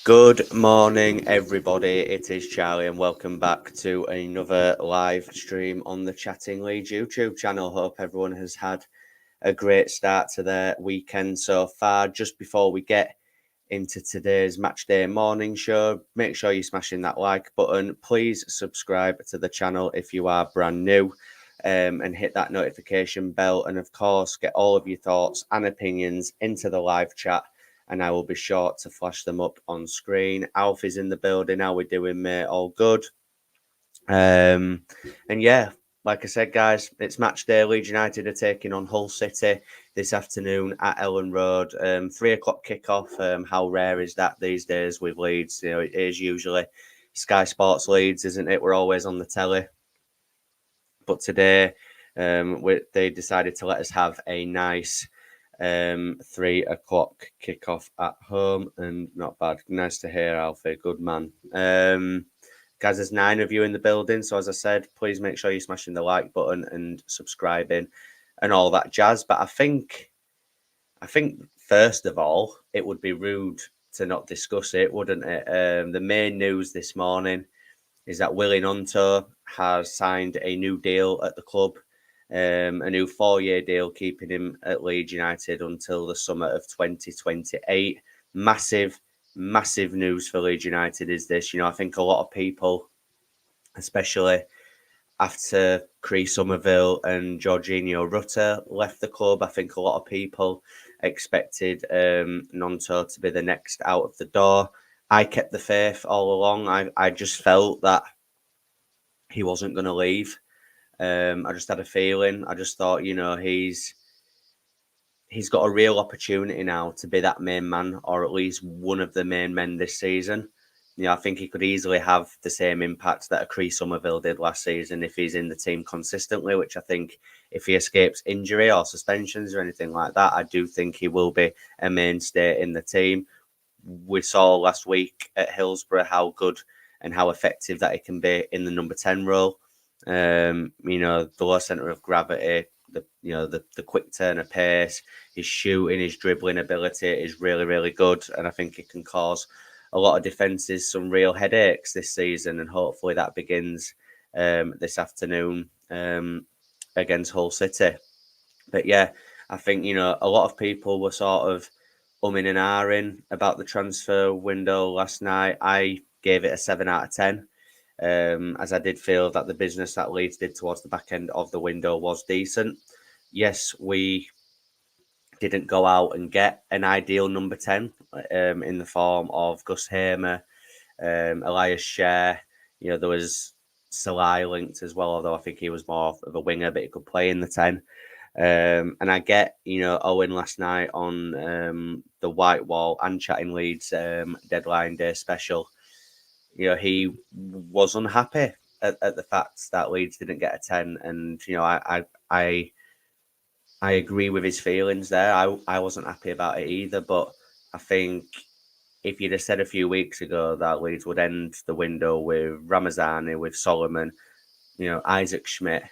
Good morning, everybody. It is Charlie, and welcome back to another live stream on the Chatting Leeds YouTube channel. Hope everyone has had a great start to their weekend so far. Just before we get into today's match day morning show, make sure you're smashing that like button. Please subscribe to the channel if you are brand new, and hit that notification bell. And of course, get all of your thoughts and opinions into the live chat, and I will be sure to flash them up on screen. Alf is in the building. How we doing, mate? All good. And yeah, like I said, guys, it's match day. Leeds United are taking on Hull City this afternoon at Elland Road. 3 o'clock kickoff. How rare is that these days with Leeds? You know, it is usually Sky Sports Leeds, isn't it? We're always on the telly. But today, they decided to let us have a nice 3 o'clock kickoff at home, and not bad. Nice to hear, Alfie. Good man. Guys, there's 9 of you in the building, so as I said, please make sure you're smashing the like button and subscribing and all that jazz. But I think first of all, it would be rude to not discuss it, wouldn't it? The main news this morning is that Willie Gnonto has signed a new deal at the club, a new 4-year deal, keeping him at Leeds United until the summer of 2028. Massive news for Leeds United is this. You know, I think a lot of people, especially after Chris Somerville and Jorginho Rutter left the club, I think a lot of people expected Gnonto to be the next out of the door. I kept the faith all along. I just felt that he wasn't going to leave. I just had a feeling. I just thought, you know, he's got a real opportunity now to be that main man, or at least one of the main men this season. You know, I think he could easily have the same impact that a Chris Somerville did last season if he's in the team consistently, which I think if he escapes injury or suspensions or anything like that, I do think he will be a mainstay in the team. We saw last week at Hillsborough how good and how effective that he can be in the number 10 role. You know, the low centre of gravity, the quick turn of pace, his shooting, his dribbling ability is really, really good. And I think it can cause a lot of defences some real headaches this season. And hopefully that begins this afternoon against Hull City. But yeah, I think, you know, a lot of people were sort of umming and ahhing about the transfer window last night. I gave it a 7 out of 10. As I did feel that the business that Leeds did towards the back end of the window was decent. Yes, we didn't go out and get an ideal number 10 in the form of Gus Hamer, Elias Scher. You know, there was Salai linked as well, although I think he was more of a winger, but he could play in the 10. And I get, you know, Owen last night on the White Wall and Chatting Leeds deadline day special. You know, he was unhappy at the fact that Leeds didn't get a 10. And, you know, I agree with his feelings there. I wasn't happy about it either. But I think if you'd have said a few weeks ago that Leeds would end the window with Ramazani, with Solomon, you know, Isaac Schmidt,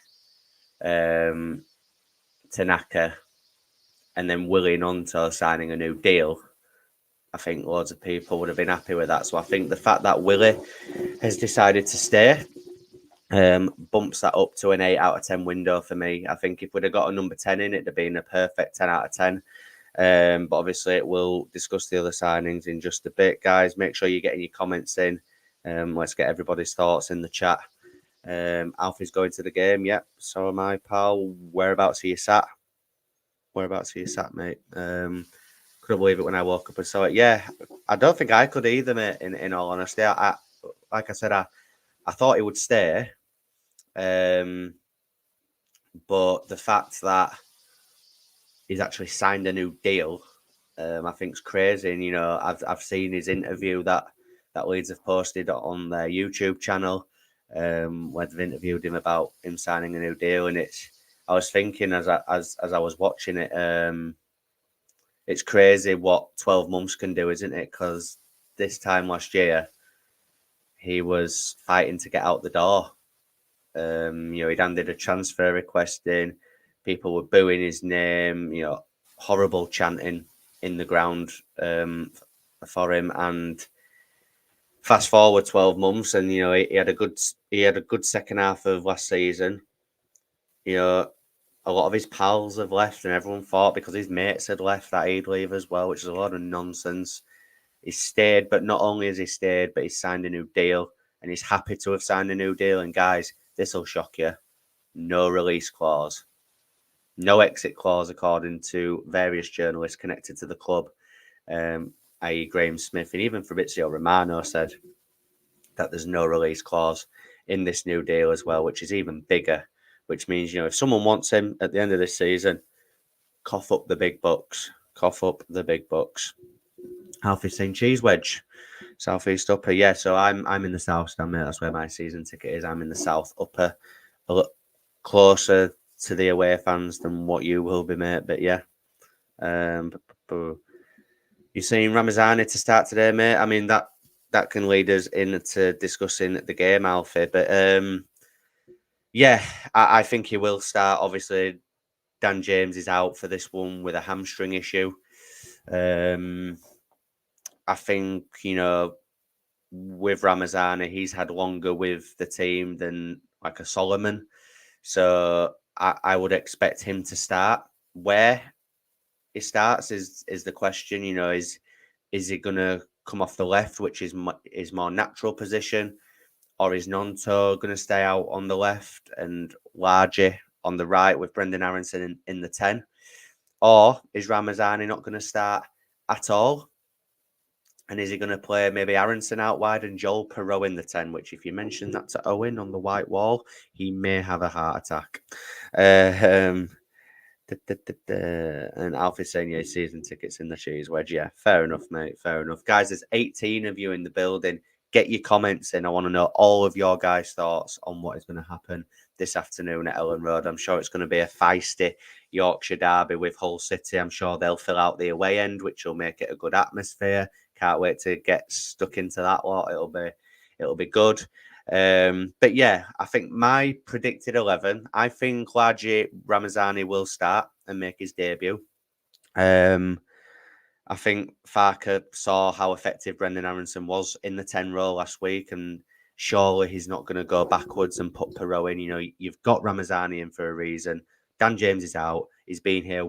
Tanaka, and then Willie Gnonto signing a new deal, I think loads of people would have been happy with that. So I think the fact that Willie has decided to stay bumps that up to an 8 out of 10 window for me. I think if we'd have got a number 10 in, it'd have been a perfect 10 out of 10. But obviously, we'll discuss the other signings in just a bit. Guys, make sure you're getting your comments in. Let's get everybody's thoughts in the chat. Alfie's going to the game. Yep, so am I, pal. Whereabouts are you sat? Whereabouts are you sat, mate? Couldn't believe it when I woke up and saw it. Yeah, I don't think I could either, mate, in all honesty. I like I said, I thought he would stay. But the fact that he's actually signed a new deal, I think is crazy. And, you know, I've seen his interview that Leeds have posted on their YouTube channel, where they've interviewed him about him signing a new deal. And I was thinking as I was watching it, it's crazy what 12 months can do, isn't it? Because this time last year, he was fighting to get out the door. You know, he'd handed a transfer request in. People were booing his name. You know, horrible chanting in the ground for him. And Fast forward 12 months, and he had a good second half of last season. A lot of his pals have left, and everyone thought because his mates had left that he'd leave as well, which is a lot of nonsense. He's stayed, but not only has he stayed, but he's signed a new deal, and he's happy to have signed a new deal. And guys, this will shock you: no release clause, no exit clause, according to various journalists connected to the club, i.e. Graham Smith, and even Fabrizio Romano said that there's no release clause in this new deal as well, which is even bigger, which means, if someone wants him at the end of this season, cough up the big bucks. Cough up the big bucks. Alfie saying cheese wedge. Southeast upper. Yeah, so I'm in the south stand, mate. That's where my season ticket is. I'm in the south upper, a lot closer to the away fans than what you will be, mate. But yeah. You're saying Ramazani to start today, mate. I mean, that can lead us into discussing the game, Alfie. But yeah, I think he will start. Obviously, Dan James is out for this one with a hamstring issue. I think, with Ramazani, he's had longer with the team than like a Solomon. So I would expect him to start. Where he starts is the question. Is he going to come off the left, which is his more natural position, or is Nonto going to stay out on the left and Largy on the right with Brendan Aronson in the 10? Or is Ramazani not going to start at all? And is he going to play maybe Aronson out wide and Joel Perreault in the 10? Which, if you mention that to Owen on the white wall, he may have a heart attack. And Alfie saying, yeah, season tickets in the cheese wedge. Yeah, fair enough, mate. Fair enough. Guys, there's 18 of you in the building. Get your comments in. I want to know all of your guys' thoughts on what is going to happen this afternoon at Elland Road. I'm sure it's going to be a feisty Yorkshire derby with Hull City. I'm sure they'll fill out the away end, which will make it a good atmosphere. Can't wait to get stuck into that lot. It'll be good. But yeah, I think my predicted 11, I think Largy Ramazani will start and make his debut. I think Farker saw how effective Brendan Aronson was in the 10 role last week, and surely he's not going to go backwards and put Perreault in. You've got Ramazani in for a reason. Dan James is out. He's been here,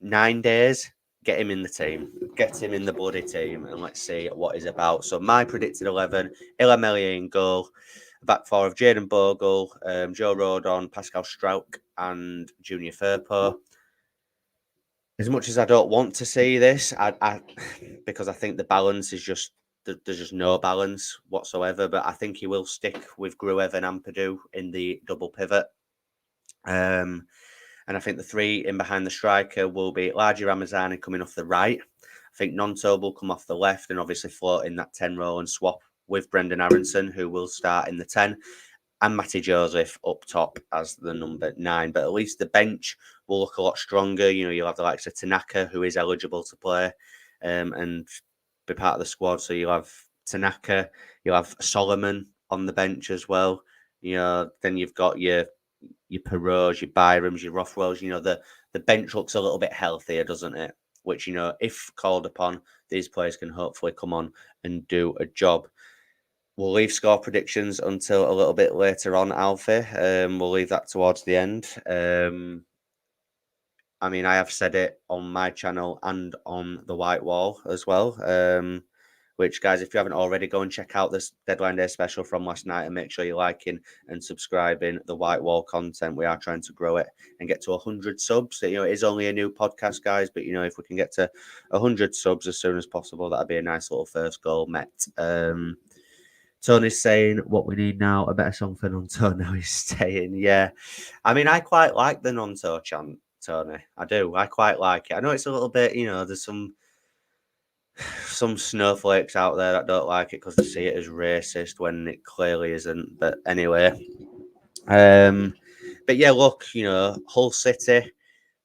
9 days? Get him in the team. Get him in the bloody team, and let's see what he's about. So my predicted 11, Ilham Elie in goal. Back four of Jayden Bogle, Joe Rodon, Pascal Strauch, and Junior Firpo. As much as I don't want to see this, because I think the balance is there's just no balance whatsoever. But I think he will stick with Gruev and Ampadu in the double pivot. And I think the three in behind the striker will be Largy Ramazani coming off the right. I think Nonto will come off the left and obviously float in that 10 role and swap with Brendan Aronson, who will start in the 10, and Matty Joseph up top as the number 9. But at least the bench will look a lot stronger. You'll have the likes of Tanaka, who is eligible to play and be part of the squad. So you'll have Tanaka, you'll have Solomon on the bench as well. Then you've got your Perreaults, your Byrams, your Rothwells. The bench looks a little bit healthier, doesn't it? Which, if called upon, these players can hopefully come on and do a job. We'll leave score predictions until a little bit later on, Alfie. We'll leave that towards the end. I have said it on my channel and on the White Wall as well. Which, guys, if you haven't already, go and check out this Deadline Day special from last night and make sure you're liking and subscribing the White Wall content. We are trying to grow it and get to 100 subs. It is only a new podcast, guys, but, if we can get to 100 subs as soon as possible, that'd be a nice little first goal met. Tony's saying what we need now, a better song for Nonto now he's staying. Yeah. I quite like the Nonto chant, Tony. I do. I quite like it. I know it's a little bit, there's some snowflakes out there that don't like it because they see it as racist when it clearly isn't. But anyway, but yeah, look, Hull City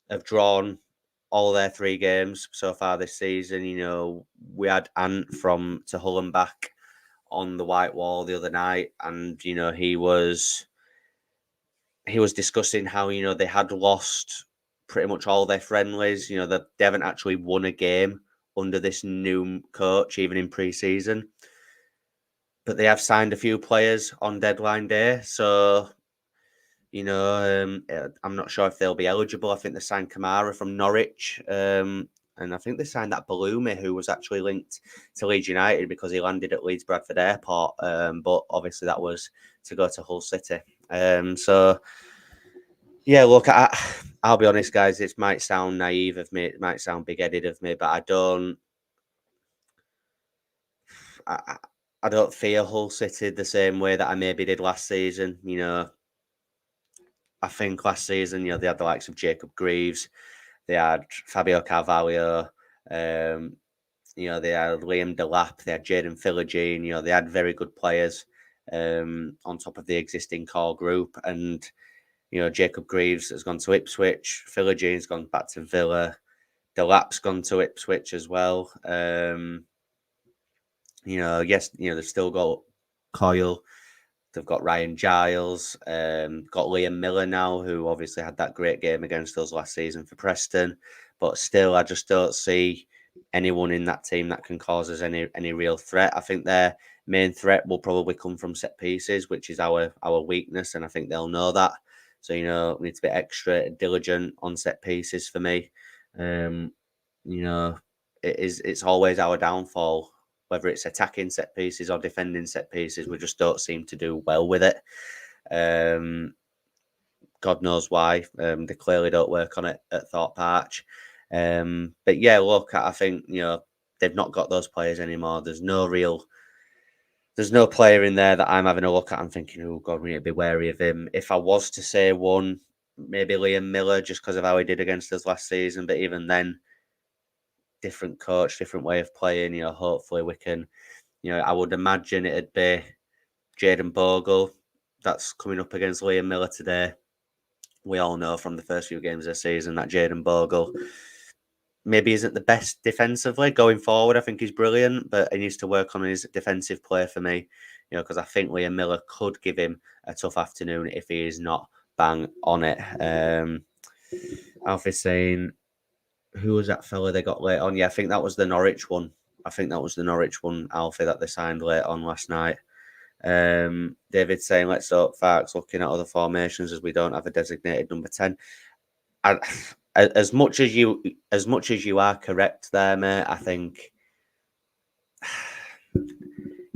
have drawn all their 3 games so far this season. We had Ant from To Hull and Back on the White Wall the other night, and he was discussing how they had lost pretty much all their friendlies. That they haven't actually won a game under this new coach, even in pre-season. But they have signed a few players on deadline day, so I'm not sure if they'll be eligible. I think they signed Kamara from Norwich, and I think they signed that Balumi, who was actually linked to Leeds United because he landed at Leeds Bradford Airport, but obviously that was to go to Hull City. So yeah, look, I'll be honest, guys. It might sound naive of me, it might sound big-headed of me, but I don't fear Hull City the same way that I maybe did last season. I think last season, they had the likes of Jacob Greaves, they had Fabio Carvalho, they had Liam Delap, they had Jaden Philogene, they had very good players on top of the existing core group. And, Jacob Greaves has gone to Ipswich, Philogene's gone back to Villa, Delap's gone to Ipswich as well. Yes, they've still got Coyle. They've got Ryan Giles, got Liam Miller now, who obviously had that great game against us last season for Preston. But still, I just don't see anyone in that team that can cause us any real threat. I think their main threat will probably come from set pieces, which is our weakness, and I think they'll know that. So, we need to be extra diligent on set pieces for me. It's always our downfall. Whether it's attacking set pieces or defending set pieces, we just don't seem to do well with it. God knows why. They clearly don't work on it at Thorpe Arch. But yeah, look, I think, they've not got those players anymore. There's no player in there that I'm having a look at and thinking, oh God, we need to be wary of him. If I was to say one, maybe Liam Miller, just because of how he did against us last season. But even then, different coach, different way of playing, hopefully we can, I would imagine it'd be Jayden Bogle that's coming up against Liam Miller today. We all know from the first few games of the season that Jayden Bogle maybe isn't the best defensively going forward. I think he's brilliant, but he needs to work on his defensive play for me, because I think Liam Miller could give him a tough afternoon if he is not bang on it. Alfie's saying, who was that fella they got late on? Yeah, I think that was the Norwich one. Alfie, that they signed late on last night. David saying, let's hope Fark's looking at other formations as we don't have a designated number 10. As much as you are correct there, mate, I think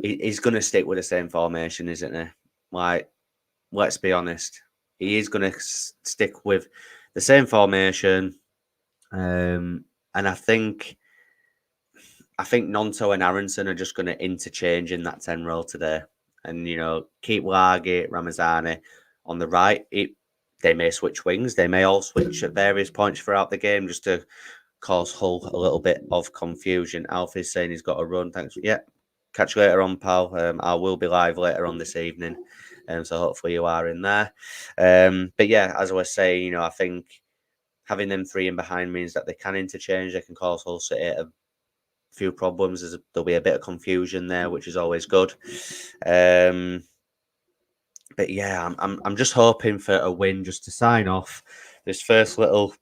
he's going to stick with the same formation, isn't he? Like, let's be honest. He is going to stick with the same formation. And I think Nonto and Aronson are just going to interchange in that 10 role today. And, keep Lagi, Ramazani on the right. They may switch wings. They may all switch at various points throughout the game just to cause Hull a little bit of confusion. Alfie's saying he's got a run. Thanks. Yeah. Catch you later on, pal. I will be live later on this evening. So hopefully you are in there. But yeah, as I was saying, I think having them three in behind means that they can interchange. They can cause Hull City a few problems. There'll be a bit of confusion there, which is always good. But yeah, I'm just hoping for a win just to sign off this first little,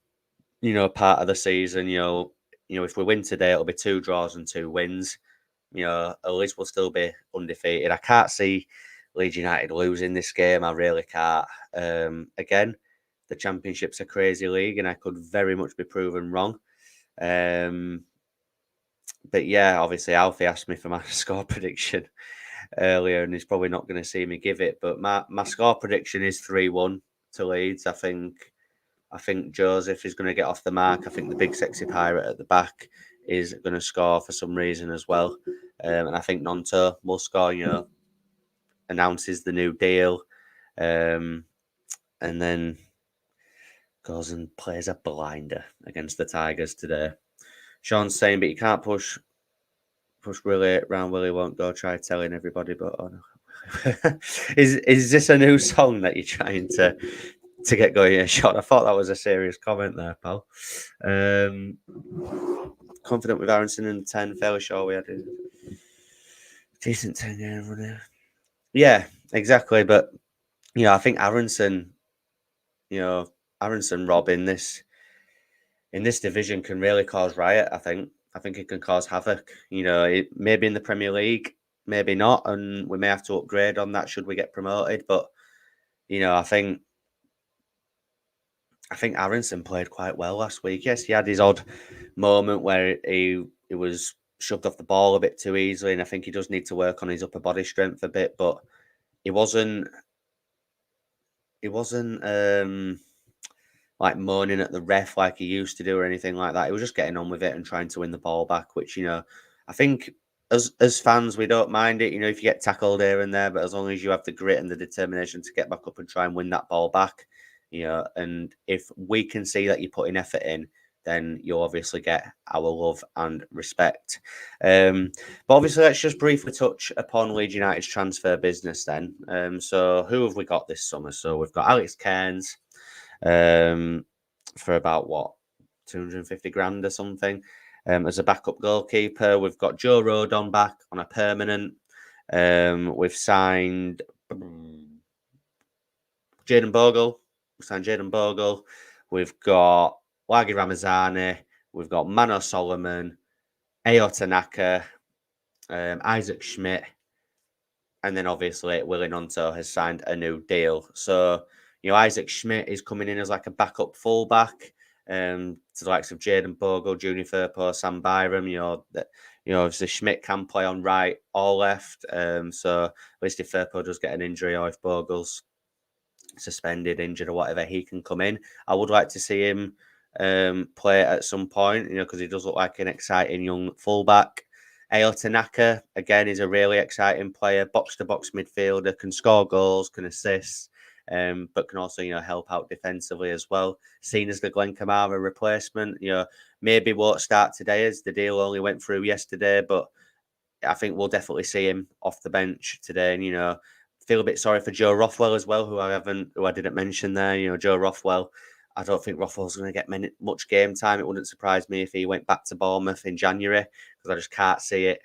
part of the season. If we win today, it'll be 2 draws and 2 wins. At least we'll still be undefeated. I can't see Leeds United losing this game. I really can't. Again, the Championship's a crazy league, and I could very much be proven wrong. But yeah, obviously Alfie asked me for my score prediction earlier, and he's probably not going to see me give it. But my score prediction is 3-1 to Leeds. I think Joseph is going to get off the mark. I think the big sexy pirate at the back is going to score for some reason as well. And I think Nonto will score, announces the new deal. And then goes and plays a blinder against the Tigers today. Sean's saying, but you can't push Willie around. Willie won't go. Try telling everybody, but oh no. Is this a new song that you're trying to get going here, Sean? I thought that was a serious comment there, pal. Confident with Aronson and 10. Fairly sure we had a decent 10 game runner. Yeah, exactly. But I think Aronson, Rob in this division can really cause riot. I I think it can cause havoc. Maybe in the Premier League, maybe not, and we may have to upgrade on that should we get promoted. But I think Aronson played quite well last week. Yes, he had his odd moment where he was shoved off the ball a bit too easily, and I think he does need to work on his upper body strength a bit. But he wasn't like moaning at the ref like he used to do or anything like that. He was just getting on with it and trying to win the ball back, which I think as fans we don't mind it. If you get tackled here and there, but as long as you have the grit and the determination to get back up and try and win that ball back, and if we can see that you're putting effort in, then you'll obviously get our love and respect. But obviously, let's just briefly touch upon Leeds United's transfer business then. So who have we got this summer? So we've got Alex Cairns for about, 250 grand or something as a backup goalkeeper. We've got Joe Rodon back on a permanent. We've signed Jayden Bogle. We've got Wagi Ramazani. We've got Mano Solomon, Ayo Tanaka, Isaac Schmidt, and then obviously Willie Nunto has signed a new deal. So, Isaac Schmidt is coming in as like a backup fullback to the likes of Jayden Bogle, Junior Firpo, Sam Byram. Obviously Schmidt can play on right or left. So at least if Firpo does get an injury or if Bogle's suspended, injured or whatever, he can come in. I would like to see him play at some point, because he does look like an exciting young fullback. Ayo Tanaka, again, is a really exciting player, box-to-box midfielder, can score goals, can assist, but can also, help out defensively as well. Seen as the Glenn Kamara replacement, maybe won't start today as the deal only went through yesterday, but I think we'll definitely see him off the bench today. And, feel a bit sorry for Joe Rothwell as well, who I didn't mention there. Joe Rothwell, I don't think Rothwell's going to get much game time. It wouldn't surprise me if he went back to Bournemouth in January, because I just can't see it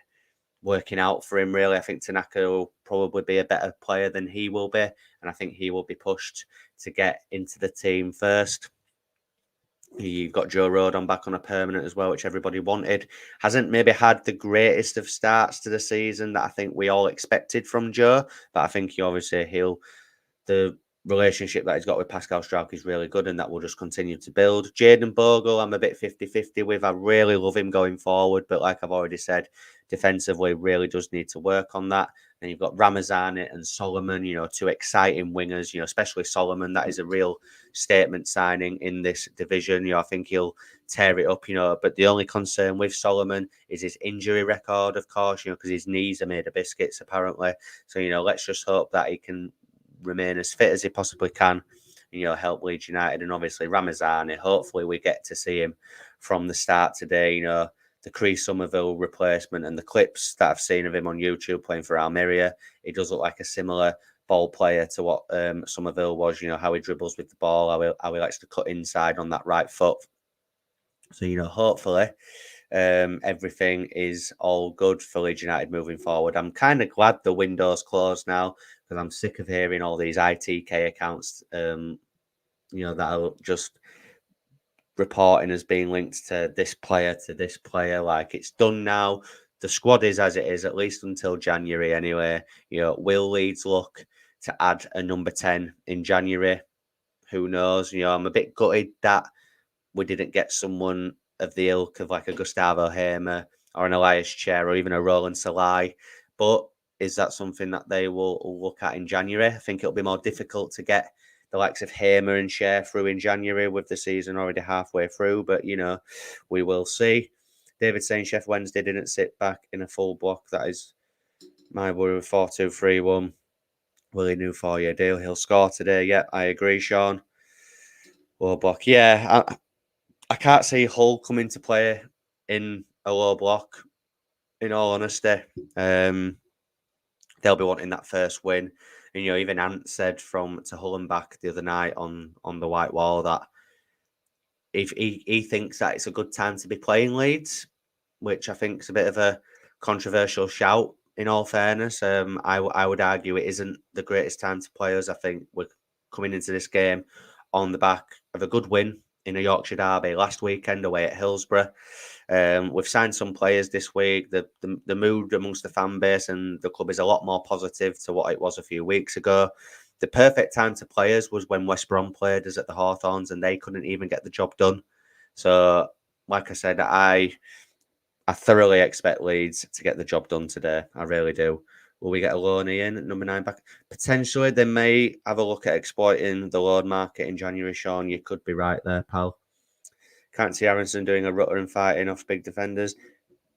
working out for him, really. I think Tanaka will probably be a better player than he will be, and I think he will be pushed to get into the team first. You've got Joe Rodon back on a permanent as well, which everybody wanted. Hasn't maybe had the greatest of starts to the season that I think we all expected from Joe, but I think the relationship that he's got with Pascal Struijk is really good, and that will just continue to build. Jayden Bogle, I'm a bit 50-50 with. I really love him going forward, but like I've already said, defensively really does need to work on that. And you've got Ramazani and Solomon, two exciting wingers, especially Solomon. That is a real statement signing in this division. I think he'll tear it up, but the only concern with Solomon is his injury record, of course, because his knees are made of biscuits, apparently. So, let's just hope that he can remain as fit as he possibly can, help Leeds United. And obviously Ramazani, hopefully we get to see him from the start today. The Chris Somerville replacement and the clips that I've seen of him on YouTube playing for Almeria, he does look like a similar ball player to what Somerville was, how he dribbles with the ball, how he likes to cut inside on that right foot. So, hopefully everything is all good for Leeds United moving forward. I'm kind of glad the window's closed now, because I'm sick of hearing all these ITK accounts, that are just reporting as being linked to this player, Like, it's done now. The squad is as it is, at least until January anyway. Will Leeds look to add a number 10 in January? Who knows? I'm a bit gutted that we didn't get someone of the ilk of like a Gustavo Hamer or an Elias Chair or even a Roland Salai. But is that something that they will look at in January? I think it'll be more difficult to get the likes of Hamer and Chair through in January with the season already halfway through. But, we will see. David saying Chef Wednesday didn't sit back in a full block. That is my worry with 4-2-3-1. Willie knew 4-year deal. He'll score today. Yeah, I agree, Sean. Low block. Yeah, I can't see Hull coming to play in a low block, in all honesty. They'll be wanting that first win. And, even Ant said to Hull and back the other night on the white wall that if he thinks that it's a good time to be playing Leeds, which I think is a bit of a controversial shout, in all fairness. I would argue it isn't the greatest time to play us. I think we're coming into this game on the back of a good win in a Yorkshire derby last weekend away at Hillsborough. We've signed some players this week. The mood amongst the fan base and the club is a lot more positive to what it was a few weeks ago. The perfect time to play us was when West Brom played us at the Hawthorns and they couldn't even get the job done. So, like I said, I thoroughly expect Leeds to get the job done today. I really do. Will we get a loanee in at number 9 back? Potentially, they may have a look at exploiting the loan market in January, Sean. You could be right there, pal. Can't see Aronson doing a rutter and fighting off big defenders.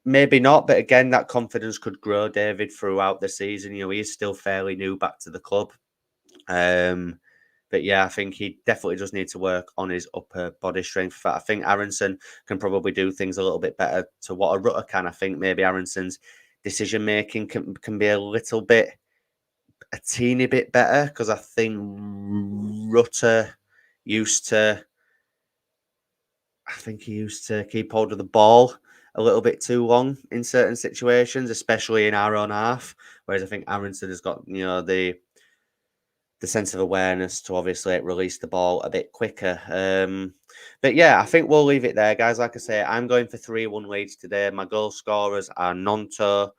Maybe not, but again, that confidence could grow, David, throughout the season. You know, he is still fairly new back to the club. But yeah, I think he definitely does need to work on his upper body strength. I think Aronson can probably do things a little bit better to what a Rutter can. I think maybe Aronson's decision making can be a teeny bit better, because I think Rutter used to keep hold of the ball a little bit too long in certain situations, especially in our own half. Whereas I think Aronson has got, you know, the sense of awareness to obviously release the ball a bit quicker. But yeah, I think we'll leave it there, guys. Like I say, I'm going for 3-1 Leeds today. My goal scorers are Nonto,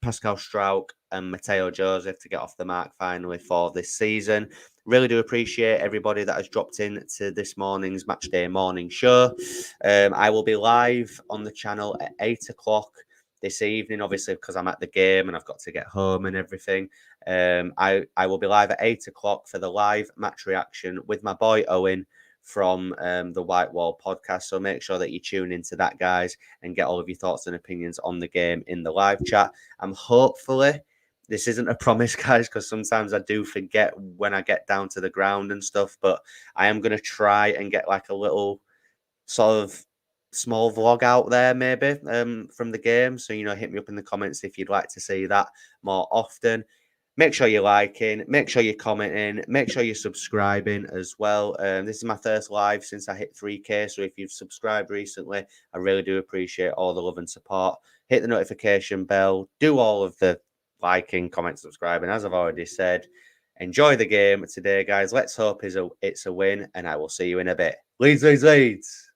Pascal Strauch, and Mateo Joseph to get off the mark finally for this season. Really do appreciate everybody that has dropped in to this morning's Matchday morning show. I will be live on the channel at 8 o'clock this evening, obviously, because I'm at the game and I've got to get home and everything. I will be live at 8 o'clock for the live match reaction with my boy Owen from the White Wall podcast. So make sure that you tune into that, guys, and get all of your thoughts and opinions on the game in the live chat. Hopefully, this isn't a promise, guys, because sometimes I do forget when I get down to the ground and stuff, but I am going to try and get like a little sort of small vlog out there maybe from the game. So, you know, hit me up in the comments if you'd like to see that more often. Make sure you're liking, make sure you're commenting, make sure you're subscribing as well. This is my first live since I hit 3K. So if you've subscribed recently, I really do appreciate all the love and support. Hit the notification bell, do all of the liking, comment, subscribing. As I've already said, enjoy the game today, guys. Let's hope it's a win, and I will see you in a bit. Leeds, Leeds, Leeds.